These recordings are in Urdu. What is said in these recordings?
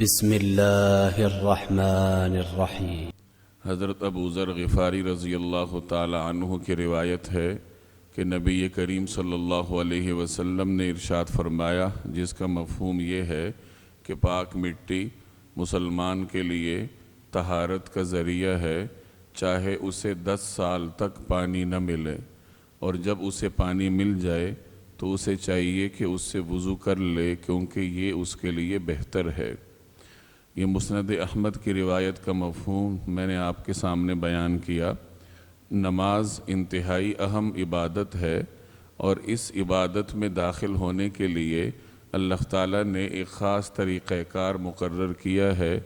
بسم اللہ الرحمن الرحیم۔ حضرت ابو ذر غفاری رضی اللہ تعالی عنہ کی روایت ہے کہ نبی کریم صلی اللہ علیہ وسلم نے ارشاد فرمایا، جس کا مفہوم یہ ہے کہ پاک مٹی مسلمان کے لیے طہارت کا ذریعہ ہے، چاہے اسے 10 سال تک پانی نہ ملے، اور جب اسے پانی مل جائے تو اسے چاہیے کہ اس سے وضو کر لے، کیونکہ یہ اس کے لیے بہتر ہے۔ یہ مسند احمد کی روایت کا مفہوم میں نے آپ کے سامنے بیان کیا۔ نماز انتہائی اہم عبادت ہے، اور اس عبادت میں داخل ہونے کے لیے اللہ تعالیٰ نے ایک خاص طریقہ کار مقرر کیا ہے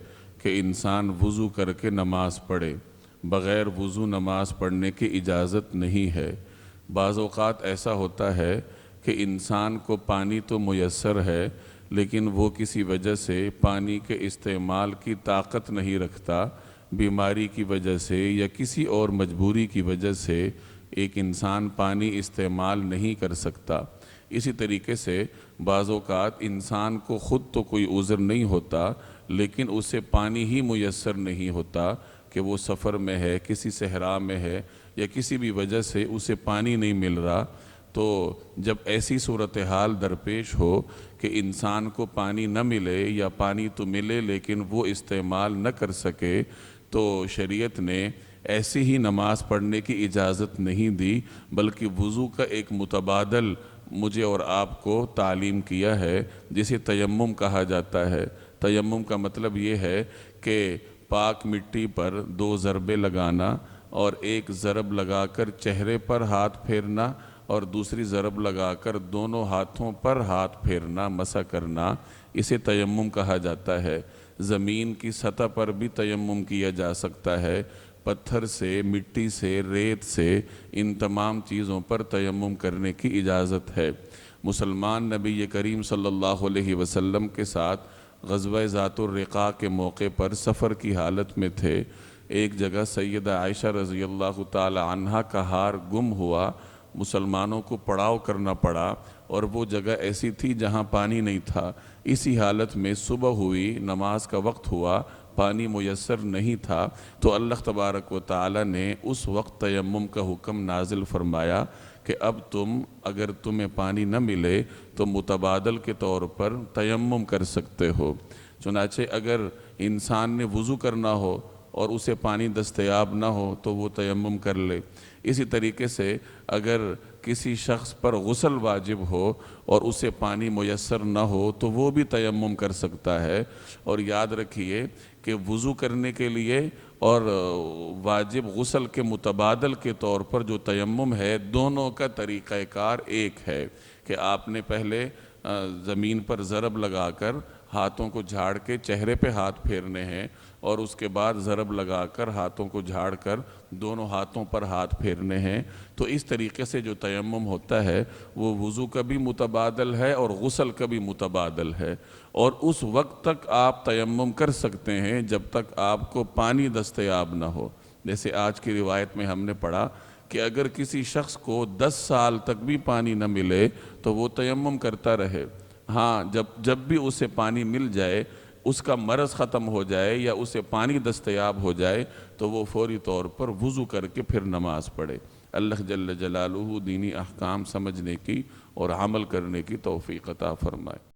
کہ انسان وضو کر کے نماز پڑھے۔ بغیر وضو نماز پڑھنے کی اجازت نہیں ہے۔ بعض اوقات ایسا ہوتا ہے کہ انسان کو پانی تو میسر ہے، لیکن وہ کسی وجہ سے پانی کے استعمال کی طاقت نہیں رکھتا، بیماری کی وجہ سے یا کسی اور مجبوری کی وجہ سے ایک انسان پانی استعمال نہیں کر سکتا۔ اسی طریقے سے بعض اوقات انسان کو خود تو کوئی عذر نہیں ہوتا، لیکن اسے پانی ہی میسر نہیں ہوتا کہ وہ سفر میں ہے، کسی صحرا میں ہے، یا کسی بھی وجہ سے اسے پانی نہیں مل رہا۔ تو جب ایسی صورتحال درپیش ہو کہ انسان کو پانی نہ ملے یا پانی تو ملے لیکن وہ استعمال نہ کر سکے، تو شریعت نے ایسی ہی نماز پڑھنے کی اجازت نہیں دی، بلکہ وضو کا ایک متبادل مجھے اور آپ کو تعلیم کیا ہے، جسے تیمم کہا جاتا ہے۔ تیمم کا مطلب یہ ہے کہ پاک مٹی پر 2 ضربیں لگانا، اور ایک ضرب لگا کر چہرے پر ہاتھ پھیرنا، اور دوسری ضرب لگا کر دونوں ہاتھوں پر ہاتھ پھیرنا، مسح کرنا، اسے تیمم کہا جاتا ہے۔ زمین کی سطح پر بھی تیمم کیا جا سکتا ہے، پتھر سے، مٹی سے، ریت سے، ان تمام چیزوں پر تیمم کرنے کی اجازت ہے۔ مسلمان نبی کریم صلی اللہ علیہ وسلم کے ساتھ غزوہ ذات الرقاع کے موقع پر سفر کی حالت میں تھے۔ ایک جگہ سیدہ عائشہ رضی اللہ تعالی عنہا کا ہار گم ہوا، مسلمانوں کو پڑاؤ کرنا پڑا، اور وہ جگہ ایسی تھی جہاں پانی نہیں تھا۔ اسی حالت میں صبح ہوئی، نماز کا وقت ہوا، پانی میسر نہیں تھا، تو اللہ تبارک و تعالی نے اس وقت تیمم کا حکم نازل فرمایا کہ اب اگر تمہیں پانی نہ ملے تو متبادل کے طور پر تیمم کر سکتے ہو۔ چنانچہ اگر انسان نے وضو کرنا ہو اور اسے پانی دستیاب نہ ہو تو وہ تیمم کر لے۔ اسی طریقے سے اگر کسی شخص پر غسل واجب ہو اور اسے پانی میسر نہ ہو تو وہ بھی تیمم کر سکتا ہے۔ اور یاد رکھیے کہ وضو کرنے کے لیے اور واجب غسل کے متبادل کے طور پر جو تیمم ہے، دونوں کا طریقہ کار ایک ہے کہ آپ نے پہلے زمین پر ضرب لگا کر ہاتھوں کو جھاڑ کے چہرے پہ ہاتھ پھیرنے ہیں، اور اس کے بعد ضرب لگا کر ہاتھوں کو جھاڑ کر دونوں ہاتھوں پر ہاتھ پھیرنے ہیں۔ تو اس طریقے سے جو تیمم ہوتا ہے وہ وضو کا بھی متبادل ہے اور غسل کا بھی متبادل ہے، اور اس وقت تک آپ تیمم کر سکتے ہیں جب تک آپ کو پانی دستیاب نہ ہو۔ جیسے آج کی روایت میں ہم نے پڑھا کہ اگر کسی شخص کو 10 سال تک بھی پانی نہ ملے تو وہ تیمم کرتا رہے۔ ہاں، جب بھی اسے پانی مل جائے، اس کا مرض ختم ہو جائے یا اسے پانی دستیاب ہو جائے، تو وہ فوری طور پر وضو کر کے پھر نماز پڑھے۔ اللہ جل جلالہ دینی احکام سمجھنے کی اور عمل کرنے کی توفیق عطا فرمائے۔